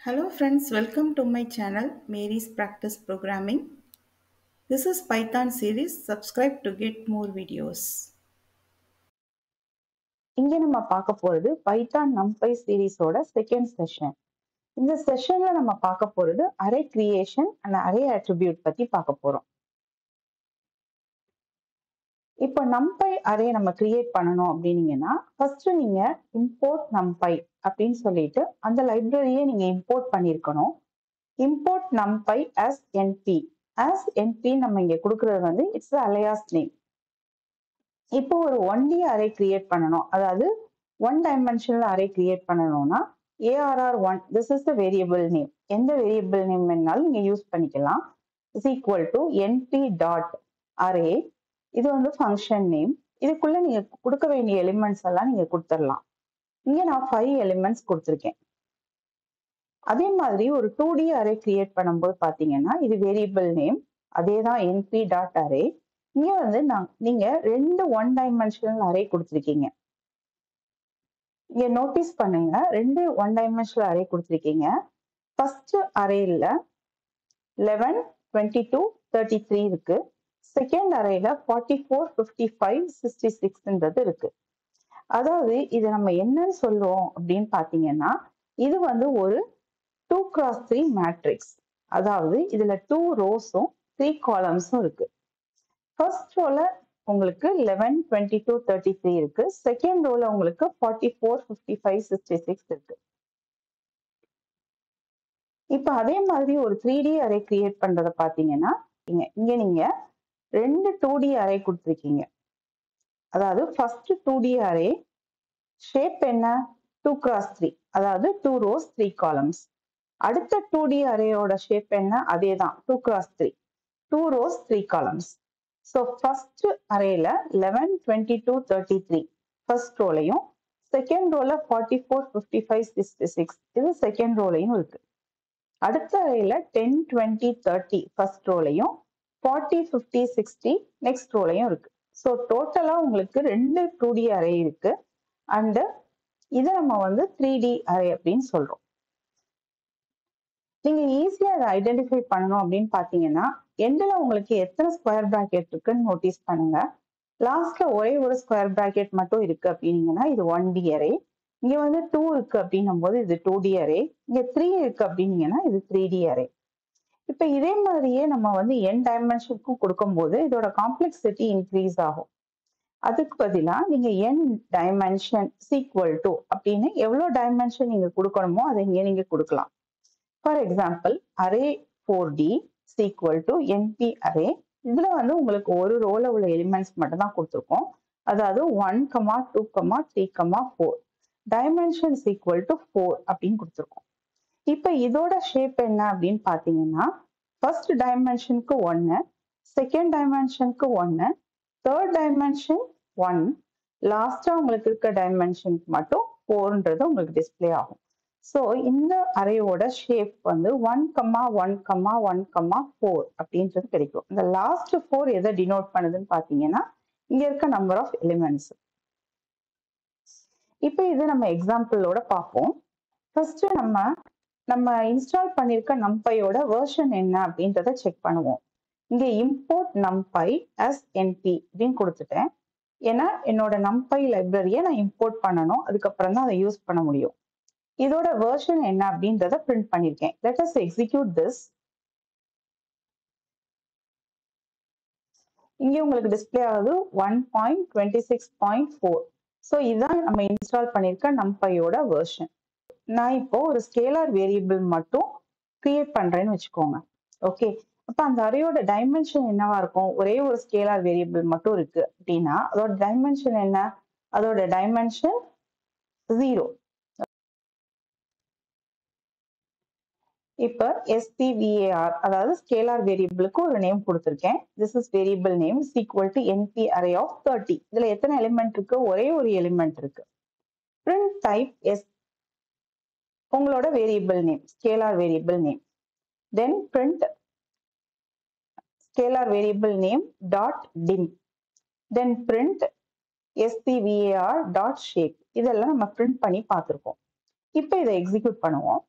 Hello friends, welcome to my channel Mary's Practice Programming. This is Python series. Subscribe to get more videos. இங்க நம்ம பார்க்க போறது Python நம்பை சீரிஸோட second session. இந்த செஷன்ல நம்ம பார்க்க போறது array creation and array attribute பத்தி பார்க்க போறோம். இப்போ நம்பை அரே நம்ம கிரியேட் பண்ணணும் அப்படின்னீங்கன்னா ஃபர்ஸ்ட் நீங்க இம்போர்ட் நம்பை அப்படின்னு சொல்லிட்டு அந்த லைப்ரரியை நீங்க இம்போர்ட் பண்ணிருக்கணும். இம்போர்ட் நம்பை as np நம்ம இங்க கொடுக்கறது வந்து இட்ஸ் alias நேம். இப்போ ஒரு 1D அரே கிரியேட் பண்ணணும், அதாவது ஒன் டைமென்ஷனல் அரே கிரியேட் பண்ணணும்னா ARR1 this is the variable name. எந்த வேரியபிள் நேம் வேணாலும் நீங்க யூஸ் பண்ணிக்கலாம். Is equal to np dot array, இது வந்து ஃபங்க்ஷன் நேம். இதுக்குள்ள நீங்க கொடுக்க வேண்டிய எலிமெண்ட்ஸ் எல்லாம் நீங்க கொடுத்துடலாம். இங்க நான் 5 எலிமெண்ட்ஸ் கொடுத்துருக்கேன். அதே மாதிரி ஒரு 2D அரே கிரியேட் பண்ணும்போது பாத்தீங்கன்னா இது வேரியபிள் நேம், அதே தான் np டாட் அரே. இங்க வந்து நீங்க ரெண்டு ஒன் டைமென்ஷனல் அரே கொடுத்துருக்கீங்க. இங்க நோட்டீஸ் பண்ணுங்க, ரெண்டு ஒன் டைமென்ஷனல் அரே கொடுத்துருக்கீங்க. ஃபர்ஸ்ட் அரேல 11, 22, 33 இருக்கு. செகண்ட் அரேல 44, 55, 66 இருக்கு. அதாவது இது நம்ம என்னன்னு சொல்லுவோம் அப்படின்னு பாத்தீங்கன்னா இது வந்து ஒரு 2x3 மேட்ரிக்ஸ். அதாவது இதுல 2 ரோஸும் 3 காலம்ஸும் இருக்கு. ஃபர்ஸ்ட் ரோல உங்களுக்கு 11, 22, 33 இருக்கு. செகண்ட் ரோல உங்களுக்கு 44, 55, 66 இருக்கு. இப்ப அதே மாதிரி ஒரு 3D அரே கிரியேட் பண்றத பாத்தீங்கன்னா இங்க நீங்க ரெண்டு 2D அரே கொடுத்துருக்கீங்க. அதாவது ஃபர்ஸ்ட் 2D அரே ஷேப் என்ன 2x3, அதாவது 2 ரோஸ் 3 காலம்ஸ். அடுத்த 2D அரேயோட ஷேப் என்ன, அதேதான் 2x3, 2 rows 3 columns. So first அரேல 11, 22, 33 ஃபர்ஸ்ட் ரோலையும், செகண்ட் ரோல 44, 55, 66 இது செகண்ட் ரோலையும் இருக்கு. அடுத்த அரேல 10, 20, 30 ஃபர்ஸ்ட் ரோலையும், 40, 50, 60 நெக்ஸ்ட் ரோலையும் இருக்கு. ஸோ டோட்டலா உங்களுக்கு ரெண்டு 2D அரே இருக்கு. அண்ட் இதை நம்ம வந்து 3D அரே அப்படின்னு சொல்றோம். நீங்க ஈஸியா அதை ஐடென்டிஃபை பண்ணணும் அப்படின்னு பாத்தீங்கன்னா எண்ட்ல உங்களுக்கு எத்தனை ஸ்கொயர் பிராக்கெட் இருக்குன்னு நோட்டீஸ் பண்ணுங்க. லாஸ்ட்ல ஒரே ஒரு ஸ்கொயர் பிராக்கெட் மட்டும் இருக்கு அப்படின்னீங்கன்னா இது 1D அரே. இங்க வந்து 2 இருக்கு அப்படின்னும் போது இது 2D அரே. இங்க 3 இருக்கு அப்படின்னீங்கன்னா இது 3D அரே. இப்ப இதே மாதிரியே நம்ம வந்து n டைமென்ஷனுக்கும் கொடுக்கும்போது இதோட காம்ப்ளெக்சிட்டி இன்க்ரீஸ் ஆகும். அதுக்கு பதிலா நீங்க n டைமென்ஷன் ஈக்குவல் டு அப்படின்னு எவ்வளவு டைமென்ஷன் நீங்க கொடுக்கணுமோ அதை இங்க நீங்க கொடுக்கலாம். For example array 4D equal to np array. இதுல வந்து உங்களுக்கு ஒரு ரோல உள்ள எலிமெண்ட்ஸ் மட்டும் தான் கொடுத்துருக்கோம். அதாவது 1, 2, 3, 4 டைமென்ஷன் equal to 4 அப்படின்னு கொடுத்துருக்கோம். இப்ப இதோட ஷேப் என்ன அப்படின்னு பாத்தீங்கன்னா ஃபர்ஸ்ட் டைமென்ஷனுக்கு 1, செகண்ட் டைமென்ஷனுக்கு 1, தேர்ட் டைமென்ஷன் 1, லாஸ்டா உங்களுக்கு இருக்க டைமென்ஷனுக்கு மட்டும் 4ன்றது உங்களுக்கு டிஸ்பிளே ஆகும். ஸோ இந்த அரேயோட ஷேப் வந்து 1, 1, 1, 4 அப்படின்றது கிடைக்கும். இந்த லாஸ்ட் 4 எதை டினோட் பண்ணுதுன்னு பாத்தீங்கன்னா இங்க இருக்க நம்பர் ஆஃப் எலிமெண்ட்ஸ். இப்போ இது நம்ம எக்ஸாம்பிளோட பார்ப்போம். ஃபர்ஸ்ட் நம்ம இன்ஸ்டால் பண்ணிருக்க நம்பையோட வெர்ஷன் என்ன அப்படின்றத செக் பண்ணுவோம். இங்க இம்போர்ட் நம்பை as np அப்படின்னு கொடுத்துட்டேன். ஏன்னா என்னோட நம்பை லைப்ரரியை நான் இம்போர்ட் பண்ணணும், அதுக்கப்புறம் தான் அதை யூஸ் பண்ண முடியும். இதோட வெர்ஷன் என்ன அப்படின்றத பிரிண்ட் பண்ணிருக்கேன். Let us execute this. இங்க உங்களுக்கு டிஸ்பிளே ஆகுது 1.26.4. ஸோ இதுதான் நம்ம இன்ஸ்டால் பண்ணிருக்க நம்பையோட வெர்ஷன். நான் இப்போ ஒரு ஸ்கேலார் வேரியபிள் மட்டும் கிரியேட் பண்றேன்னு வச்சுக்கோங்க. ஓகே, அப்ப அந்த அரேயோட டைமென்ஷன் என்னவா இருக்கும், ஒரே ஒரு ஸ்கேலார் வேரியபிள் மட்டும் இருக்கு அப்படின்னா அதோட டைமென்ஷன் என்ன, அதோட டைமென்ஷன் 0. இப்ப SPVAR அதாவது ஸ்கேலார் வேரியபிளுக்கு ஒரு நேம் கொடுத்திருக்கேன். This is variable name is equal to np array of 30. இதுல எத்தனை எலிமெண்ட் இருக்கு, ஒரே ஒரு எலிமெண்ட் இருக்கு. print type s உங்களோட variable name scalar variable name. then print scalar variable name dot dim. then print SPVAR dot shape. இதெல்லாம் நம்ம print பண்ணி பார்த்திருக்கோம். இப்ப இதை எக்ஸிக்யூட் பண்ணுவோம்.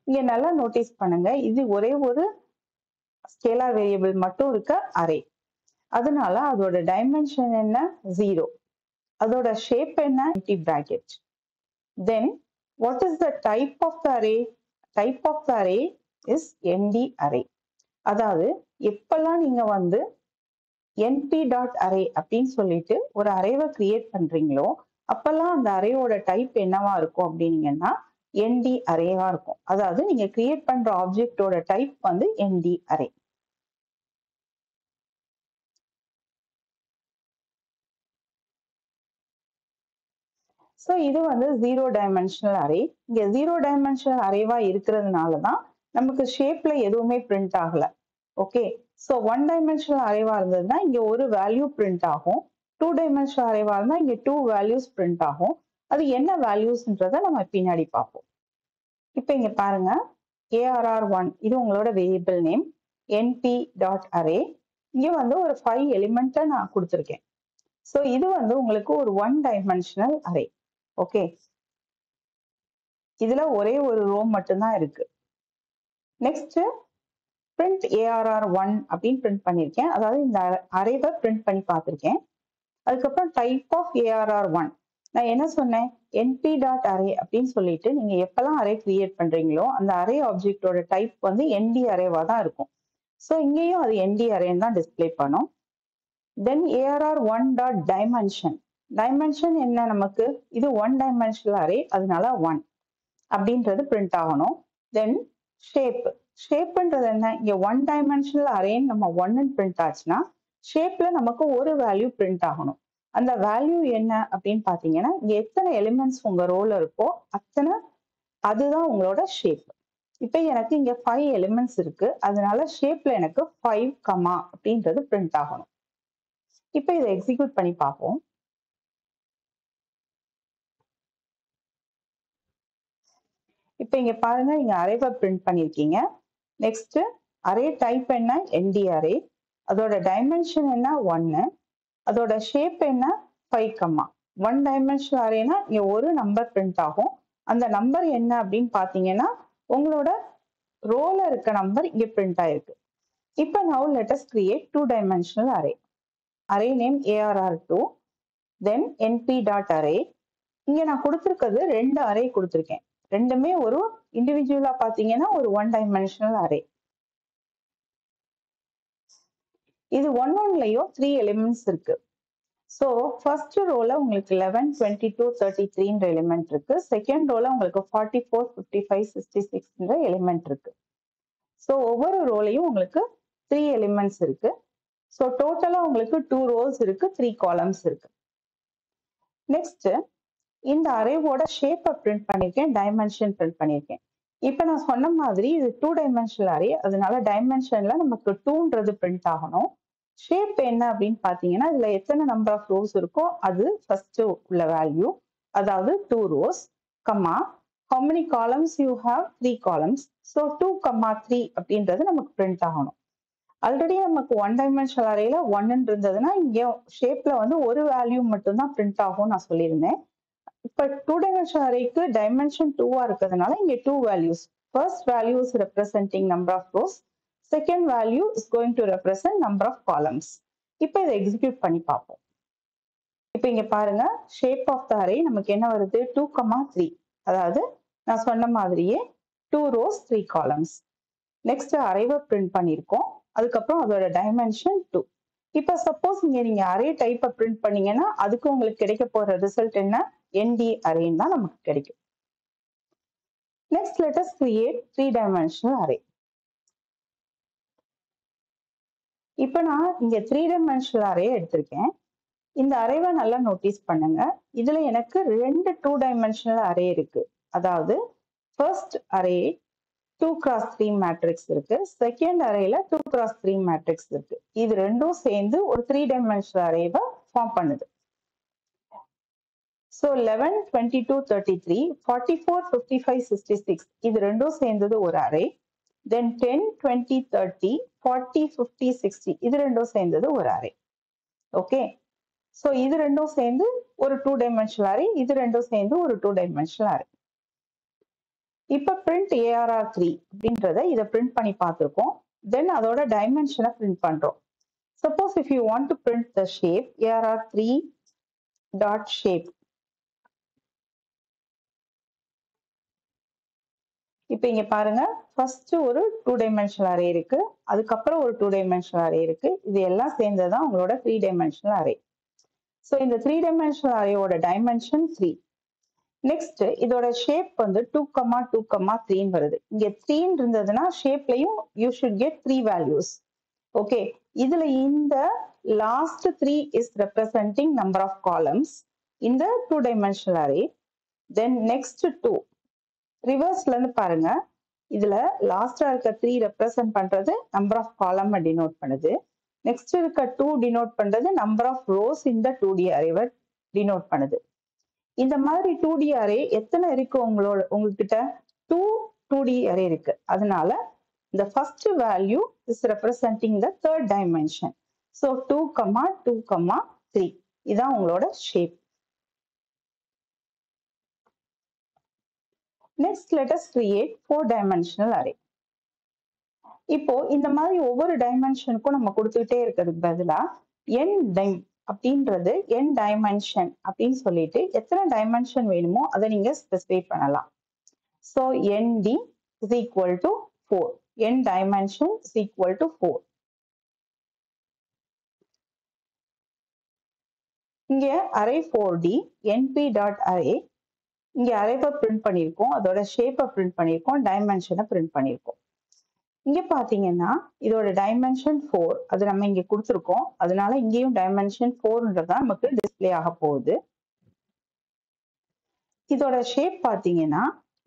இங்க நல்லா நோட்டீஸ் பண்ணுங்க, இது ஒரே ஒரு ஸ்கேலார் வேரியபிள் மட்டும் இருக்க அரே. அதனால அதோட டைமென்ஷன் என்ன? 0. அதோட ஷேப் என்ன? Empty bracket. Then what is the type of the array? Type of the array is ND array. அதாவது எப்பெல்லாம் நீங்க வந்து np.array அப்படின்னு சொல்லிட்டு ஒரு அரேவை கிரியேட் பண்றீங்களோ அப்பெல்லாம் அந்த அரேயோட டைப் என்னவா இருக்கும் அப்படின்னீங்கன்னா ND அரேவா இருக்கும். அதாவது நீங்க கிரியேட் பண்ற ஆப்ஜெக்டோட டைப் வந்து ND அரே. ஸோ இது வந்து 0 டைமென்ஷனல் அரே. இங்க 0 டைமென்ஷனல் அரேவா இருக்கிறதுனால தான் நமக்கு ஷேப்ல எதுவுமே பிரிண்ட் ஆகல. ஓகே, ஸோ 1 டைமென்ஷனல் அரேவா இருந்ததுன்னா இங்க ஒரு வேல்யூ பிரிண்ட் ஆகும். 2 டைமென்ஷனல் அரேவா இருந்தா இங்க 2 வேல்யூஸ் பிரிண்ட் ஆகும். அது என்ன வேல்யூஸ்ன்றத நம்ம பின்னாடி பார்ப்போம். இப்போ இங்க பாருங்க, ARR1 இது உங்களோட வேரியபிள் நேம், np.array. இங்க வந்து ஒரு 5 எலிமெண்ட்டை நான் கொடுத்துருக்கேன். ஸோ இது வந்து உங்களுக்கு ஒரு 1 டைமென்ஷனல் அரே. ஓகே, இதுல ஒரே ஒரு ரோ மட்டும்தான் இருக்கு. நெக்ஸ்ட் print ARR1 அப்படின்னு பிரிண்ட் பண்ணிருக்கேன். அதாவது இந்த அரேவை பிரிண்ட் பண்ணி பார்த்திருக்கேன். அதுக்கப்புறம் டைப் ஆஃப் ARR1 நான் என்ன சொன்னேன்? np.array அப்படின்னு சொல்லிட்டு நீங்க எப்பெல்லாம் அரே கிரியேட் பண்றீங்களோ அந்த அரே ஆப்ஜெக்டோட டைப் வந்து ND அரேவா தான் இருக்கும். ஸோ இங்கேயும் அது ND அரேன்னு தான் டிஸ்பிளே பண்ணும். தென் ARR1.dimension. டைமென்ஷன் என்ன நமக்கு? இது 1 டைமென்ஷனல் அரே, அதனால 1 அப்படின்றது பிரிண்ட் ஆகணும். தென் ஷேப். ஷேப்ன்றது என்ன? இங்க 1 டைமென்ஷனல் அரேன்னு நம்ம 1 பிரிண்ட் ஆச்சுன்னா ஷேப்ல நமக்கு ஒரு வேல்யூ பிரிண்ட் ஆகணும். அந்த வேல்யூ என்ன அப்படின்னு பாத்தீங்கன்னா இங்க எத்தனை எலிமெண்ட்ஸ் உங்க ரோல இருக்கோ அத்தனை, அதுதான் உங்களோட ஷேப். இப்ப எனக்கு இங்க 5 எலிமெண்ட்ஸ் இருக்கு, அதனால ஷேப்ல எனக்கு 5, அப்படின்றது பிரிண்ட் ஆகணும். இப்ப இதை எக்ஸிக்யூட் பண்ணி பார்ப்போம். இப்ப இங்க பாருங்க, நீங்க அரேவை பிரிண்ட் பண்ணிருக்கீங்க. நெக்ஸ்ட் அரே டைப் என்ன? ND array. அதோட டைமென்ஷன் என்ன? 1. அதோட ஷேப் என்ன? 5, 1 டைமென்ஷனல் அரேனா இங்க ஒரு நம்பர் பிரிண்ட் ஆகும். அந்த நம்பர் என்ன அப்படின்னு பாத்தீங்கன்னா உங்களோட ரோல இருக்க நம்பர் இங்க பிரிண்ட் ஆயிருக்கு. இப்ப now let us create 2 dimensional array. Array name ARR2, then np.array. இங்க நான் கொடுத்திருக்கிறது 2 அரே கொடுத்திருக்கேன். ரெண்டுமே ஒரு இண்டிவிஜுவலா பாத்தீங்கன்னா ஒரு 1 டைமென்ஷனல் அரே. இது ஒன்லயும் 3 எலிமெண்ட்ஸ் இருக்கு. ஸோ ஃபர்ஸ்ட் ரோல உங்களுக்கு 11, 22, 33 எலிமெண்ட் இருக்கு. செகண்ட் ரோல உங்களுக்கு 44, 55, 66 எலிமெண்ட் இருக்கு. ஸோ ஒவ்வொரு ரோலையும் உங்களுக்கு 3 எலிமெண்ட்ஸ் இருக்கு. ஸோ டோட்டலா உங்களுக்கு 2 ரோஸ் இருக்கு, 3 காலம்ஸ் இருக்கு. நெக்ஸ்ட் இந்த அரேவோட ஷேப்பை பிரிண்ட் பண்ணிருக்கேன், டைமென்ஷன் பிரிண்ட் பண்ணிருக்கேன். இப்ப நான் சொன்ன மாதிரி இது 2 டைமென்ஷனல் அரே, அதனால டைமென்ஷன்ல நமக்கு 2ன்றது பிரிண்ட் ஆகணும். ஷேப் என்ன அப்படின்னு பாத்தீங்கன்னா இதுல எத்தனை நம்பர் ஆஃப் ரோஸ் இருக்கோ அது ஃபர்ஸ்ட் உள்ள வேல்யூ, அதாவது 2 rose, comma how many columns you have? 3 columns. so 2, 3 அப்படின்றது நமக்கு பிரிண்ட் ஆகணும். ஆல்ரெடி நமக்கு 1 டைமென்ஷனல் அரேல 1 இருந்ததுன்னா இங்க ஷேப்ல வந்து ஒரு வேல்யூ மட்டும் தான் பிரிண்ட் ஆகும் நான் சொல்லியிருந்தேன். இப்ப 2 டைமென்ஷனல் அரேக்கு டைமென்ஷன் 2 இருக்கிறதுனால இங்க 2 values. First value is representing number of rows, second value is going to represent number of columns. இப்போ இதை எக்ஸிக்யூட் பண்ணி பார்ப்போம். இப்போ இங்க பாருங்க, ஷேப் ஆஃப் த அரே நமக்கு என்ன வருது? 2, 3. அதாவது நான் சொன்ன மாதிரியே 2 ரோஸ் 3 காலம்ஸ். நெக்ஸ்ட் அரேவை பிரிண்ட் பண்ணியிருக்கோம், அதுக்கப்புறம் அதோட டைமென்ஷன் 2. இப்போ சப்போஸ் நீங்க அரே டைப்பை பிரிண்ட் பண்ணீங்கன்னா அதுக்கு உங்களுக்கு கிடைக்க போற ரிசல்ட் என்ன? ND அரேன்னு தான் நமக்கு கிடைக்கும். Next let us create 3 dimensional array. இப்போ நான் இங்க 3 dimensional array எடுத்திருக்கேன். இந்த அரேவை நல்லா நோட்டீஸ் பண்ணுங்க. இதுல எனக்கு 2 2 dimensional array இருக்கு. அதாவது ஃபர்ஸ்ட் அரே 2x3 மேட்ரிக்ஸ் இருக்கு, செகண்ட் அரேல 2x3 மேட்ரிக்ஸ் இருக்கு. இது ரெண்டும் சேர்ந்து ஒரு 3 dimensional அரேவை ஃபார்ம் பண்ணுது. So 11, 22, 33, 44, 55, 66 இது ரெண்டும் சேர்ந்தது ஒரு அரே. Then 10, 20, 30, 40, 50, 60 இது ரெண்டும் சேர்ந்தது ஒரு அரே. ஓகே, ஸோ இது ரெண்டும் சேர்ந்து ஒரு 2 dimensional அரே, இது ரெண்டும் சேர்ந்து ஒரு 2 dimensional அரே. இப்போ பிரிண்ட் ARR3 அப்படின்றத இதை பிரிண்ட் பண்ணி பார்த்துருக்கோம். தென் அதோட டைமென்ஷனை பிரிண்ட் பண்றோம். Suppose if you want to print the shape ARR3 dot shape. இப்போ இங்க பாருங்க, ஃபர்ஸ்ட் ஒரு 2 டைமென்ஷனல் அரே இருக்கு, அதுக்கப்புறம் ஒரு 2 டைமென்ஷனல் அரே இருக்கு. இது எல்லாம் சேர்ந்ததுதான் உங்களோட 3 டைமென்ஷனல் அரே. ஸோ இந்த 3 டைமென்ஷனல் அரேயோட டைமென்ஷன் 3. நெக்ஸ்ட் இதோட ஷேப் வந்து 2,2,3 வருது. இங்க 3 இருந்ததுன்னா ஷேப்லயும் you should get 3 values. Okay, இதுல இந்த last 3 is representing number of columns இந்த 2 டைமென்ஷனல் அரே. தென் நெக்ஸ்ட் 2 ரிவர்ஸ்ல இருந்து பாருங்க, இதுல லாஸ்டா இருக்க 3 ரெப்ரசன்ட் பண்றது நம்பர் ஆஃப் காலம் டினோட் பண்ணுது. நெக்ஸ்ட் இருக்க 2 டினோட் பண்றது நம்பர் ஆஃப் ரோஸ் இந்த 2D அரேவை டினோட் பண்ணுது. இந்த மாதிரி 2D அரே எத்தனை இருக்கு உங்ககிட்ட? 2 2D அரே இருக்கு. அதனால the first value is representing the third dimension. So 2, 2, 3 இதான் உங்களோட shape. Next let us create 4-dimensional array. இப்போ இந்த மாதிரி ஒவ்வொரு டைமென்ஷனுக்கும் நம்ம கொடுத்துக்கிட்டே இருக்கிறதுக்கு பதிலா n டைம் அப்படின்றது n டைமென்ஷன் அப்படின்னு சொல்லிட்டு எத்தனை டைமென்ஷன் வேணுமோ அதை நீங்க ஸ்பெசிஃபை பண்ணலாம். So nd is equal to 4. n dimension is equal to 4. இங்க அரே 4D np.array, இங்க அரேவை பிரிண்ட் பண்ணியிருக்கோம், அதோட ஷேப்பை பிரிண்ட் பண்ணியிருக்கோம், டைமென்ஷனை பிரிண்ட் பண்ணியிருக்கோம். இங்க பாத்தீங்கன்னா இதோட டைமென்ஷன் 4, அது நம்ம இங்க கொடுத்துருக்கோம். அதனால இங்கேயும் டைமென்ஷன் 4ன்றதான் நமக்கு டிஸ்பிளே ஆக போகுது. இதோட ஷேப் பாத்தீங்கன்னா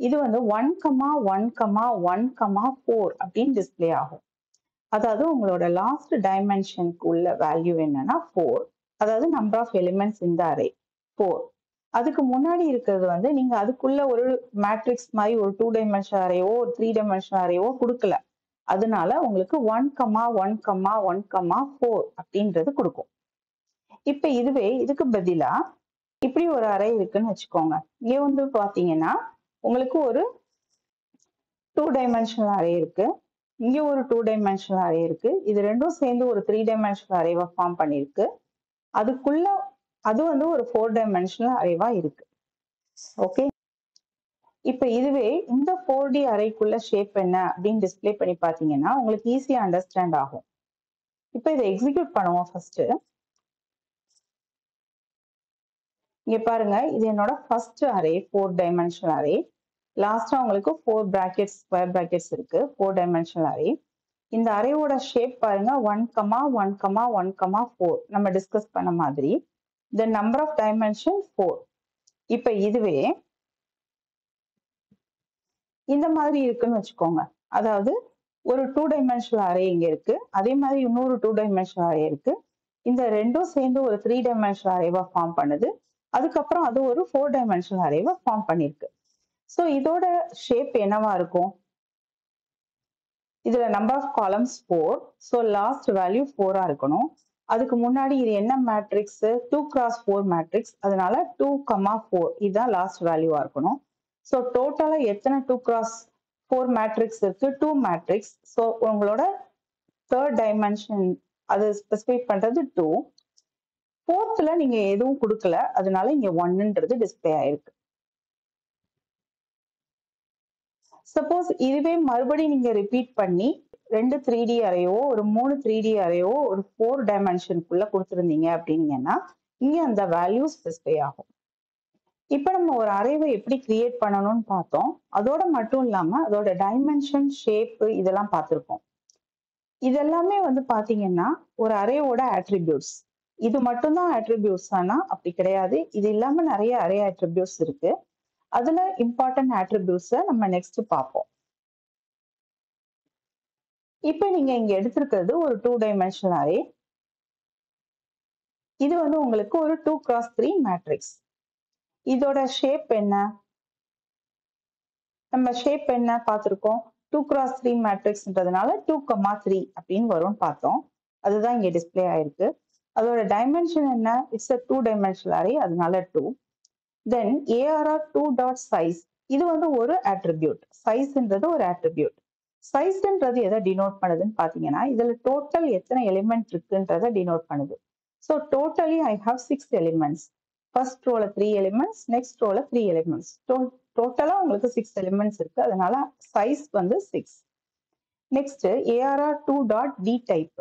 இது வந்து 1,1,1,4 அப்படின்னு டிஸ்பிளே ஆகும். அதாவது உங்களோட லாஸ்ட் டைமென்ஷனுக்கு உள்ள வேல்யூ என்னன்னா 4, அதாவது நம்பர் ஆஃப் எலிமெண்ட்ஸ் இந்த அரே 4. அதுக்கு முன்னாடி இருக்கிறது வந்து நீங்க அதுக்குள்ள ஒரு மேட்ரிக்ஸ் மாதிரி ஒரு 2 டைமென்ஷன் அரேவோ ஒரு 3 டைமென்ஷன் அரேவோ கொடுக்கல. அதனால உங்களுக்கு 1,1,1,4 அப்படின்றது கொடுக்கும். இப்ப இதுவே இதுக்கு பதிலா இப்படி ஒரு அரே இருக்குன்னு வச்சுக்கோங்க. இங்க வந்து பாத்தீங்கன்னா உங்களுக்கு ஒரு 2 டைமென்ஷனல் அரே இருக்கு, இங்க ஒரு 2 டைமென்ஷனல் அரே இருக்கு. இது ரெண்டும் சேர்ந்து ஒரு 3 டைமென்ஷனல் அரேவா ஃபார்ம் பண்ணிருக்கு. அதுக்குள்ள அது வந்து ஒரு 4 டைமென்ஷனல் அரேவா இருக்கு. ஓகே, இப்ப இதுவே இந்த 4D அரேக்குள்ள ஷேப் என்ன அப்படின்னு டிஸ்பிளே பண்ணி பாத்தீங்கன்னா உங்களுக்கு ஈஸியா அண்டர்ஸ்டாண்ட் ஆகும். இப்ப இதை எக்ஸிக்யூட் பண்ணுவோம். ஃபர்ஸ்ட் இங்க பாருங்க, இது என்னோட ஃபர்ஸ்ட் அரே 4 டைமென்ஷனல் அரே. லாஸ்டா உங்களுக்கு 4 பிராக்கெட்ஸ் ஸ்கொயர் பிராக்கெட்ஸ் இருக்கு, 4 டைமென்ஷனல் அரே. இந்த அரேவோட ஷேப் பாருங்க 1,1,1,4 நம்ம டிஸ்கஸ் பண்ண மாதிரி. the number of dimension 4. இப்ப இதுவே இந்த மாதிரி இருக்குன்னு வச்சுக்கோங்க. அதாவது ஒரு 2 டைமென்ஷனல் அரே இங்க இருக்கு, அதே மாதிரி இன்னொரு 2 டைமென்ஷனல் அரே இருக்கு. இந்த ரெண்டும் சேர்ந்து ஒரு 3 டைமென்ஷனல் அரேவா ஃபார்ம் பண்ணுது. அதுக்கப்புறம் அது ஒரு 4 டைமென்ஷனல் அரேவா ஃபார்ம் பண்ணிருக்கு. ஸோ இதோட ஷேப் என்னவா இருக்கும்? இதுல number of columns 4, so last value 4ஆ இருக்கணும். அதுக்கு முன்னாடி இது என்ன மேட்ரிக்ஸ்? 2x4 மேட்ரிக்ஸ், அதனால 2,4 இதுதான் லாஸ்ட் வேல்யூவா இருக்கணும். ஸோ டோட்டலா எத்தனை 2x4 மேட்ரிக்ஸ் இருக்கு? 2 மேட்ரிக்ஸ். ஸோ உங்களோட தேர்ட் டைமென்ஷன் அது ஸ்பெசிஃபை பண்றது 2. ஃபோர்த்ல நீங்க எதுவும் கொடுக்கல, அதனால இங்க 1ன்றது டிஸ்பிளே ஆயிருக்கு. சப்போஸ் இதுவே மறுபடியும் நீங்க ரிப்பீட் பண்ணி 2 3D அரேவோ ஒரு 3 3D அரேவோ ஒரு 4 டைமென்ஷனுக்குள்ள கொடுத்துருந்தீங்க அப்படின்னீங்கன்னா இங்க அந்த வேல்யூ ஸ்பெசிஃபை ஆகும். இப்ப நம்ம ஒரு அரேவை எப்படி கிரியேட் பண்ணணும்னு பார்த்தோம். அதோட மட்டும் இல்லாம அதோட டைமென்ஷன், ஷேப் இதெல்லாம் பார்த்திருக்கோம். இதெல்லாமே வந்து பாத்தீங்கன்னா ஒரு அரேவோட ஆட்ரிபியூட்ஸ். இது மட்டும்தான் ஆட்ரிபியூட்ஸ் ஆனா அப்படி கிடையாது. இது இல்லாம நிறைய அரே ஆட்ரிபியூட்ஸ் இருக்கு. அதுல இம்பார்ட்டன்ட் ஆட்ரிபியூட்ஸை நம்ம நெக்ஸ்ட் பார்ப்போம். இப்ப நீங்க இங்க எடுத்திருக்கிறது ஒரு 2 டைமென்ஷனல் அரே. இது வந்து உங்களுக்கு ஒரு 2x3 மேட்ரிக்ஸ். இதோட ஷேப் என்ன? நம்ம ஷேப் என்ன பார்த்திருக்கோம்? 2x3 மேட்ரிக்ஸ்ன்றதுனால 2,3 அப்படின்னு வரும்னு பார்த்தோம். அதுதான் இங்க டிஸ்பிளே ஆயிருக்கு. அதோட டைமென்ஷன் என்ன? இட்ஸ் a 2 டைமென்ஷனல் அரே, அதனால 2. Then ARR2.size இது வந்து ஒரு attribute. Sizeன்றது ஒரு attribute. Sizeன்றது எதை denote பண்ணுதுன்னு பார்த்தீங்கன்னா, இதுல total எத்தனை element இருக்குன்றதை denote பண்ணுது. So totally I have 6 elements. First rowல 3 elements, next rowல 3 elements. Total உங்களுக்கு 6 elements இருக்கு. அதனால size வந்து 6. Next arr2.dtype.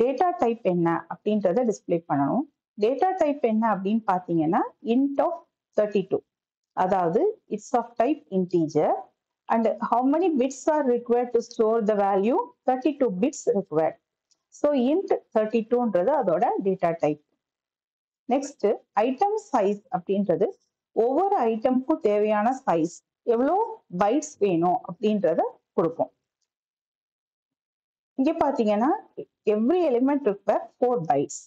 Data type என்ன அப்படின்றத display பண்ணணும். Data type என்ன அப்படின்னு பார்த்தீங்கன்னா int of 32. அதாவது it's of type integer and how many bits are required to store the value? 32 bits required. So int 32ன்றது அதோட data type. Next item size அப்படின்றது ஒவ்வொரு ஐட்டமுக்கும் தேவையான size எவ்வளோ bytes வேணும் அப்படின்றத கொடுக்கும். இங்க பாத்தீங்கன்னா every element require 4 bytes.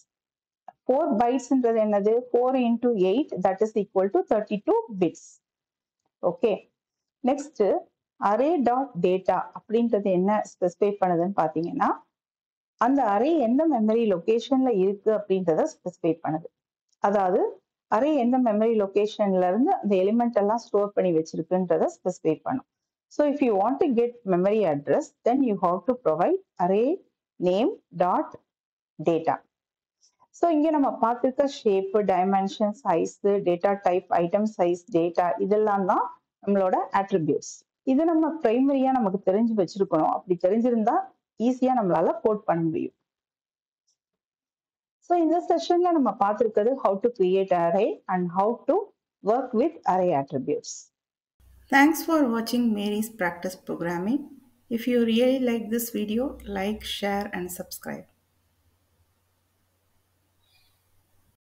4 bytesன்றது என்னது? 4 into 8 that is equal to 32 bits. Okay. Next array.data அப்படின்றது என்ன ஸ்பெசிஃபை பண்ணுதுன்னு பாத்தீங்கன்னா அந்த அரே எந்த மெமரி லொகேஷன்ல இருக்கு அப்படின்றத ஸ்பெசிஃபை பண்ணுது. அதாவது அரே எந்த மெமரி லொகேஷன்ல இருந்து அந்த எலிமெண்ட் எல்லாம் ஸ்டோர் பண்ணி வச்சிருக்குன்றத ஸ்பெசிஃபை பண்ணும். So if you want to get memory address, then you have to provide array name dot data. So இங்க நம்ம பார்த்திருக்க shape, dimension, size, data type, item size, data இதெல்லாம் தான் நம்மளோட attributes. இது நம்ம பிரைமரியா நமக்கு தெரிஞ்சு வச்சிருக்கணும். அப்படி தெரிஞ்சிருந்தா ஈஸியா நம்மளால கோட் பண்ண முடியும். So இந்த செஷன்ல நம்ம பார்த்திருக்கிறது how to create array and how to work with array attributes. Thanks for watching Mary's Practice Programming. If you really like this video, like, share and subscribe.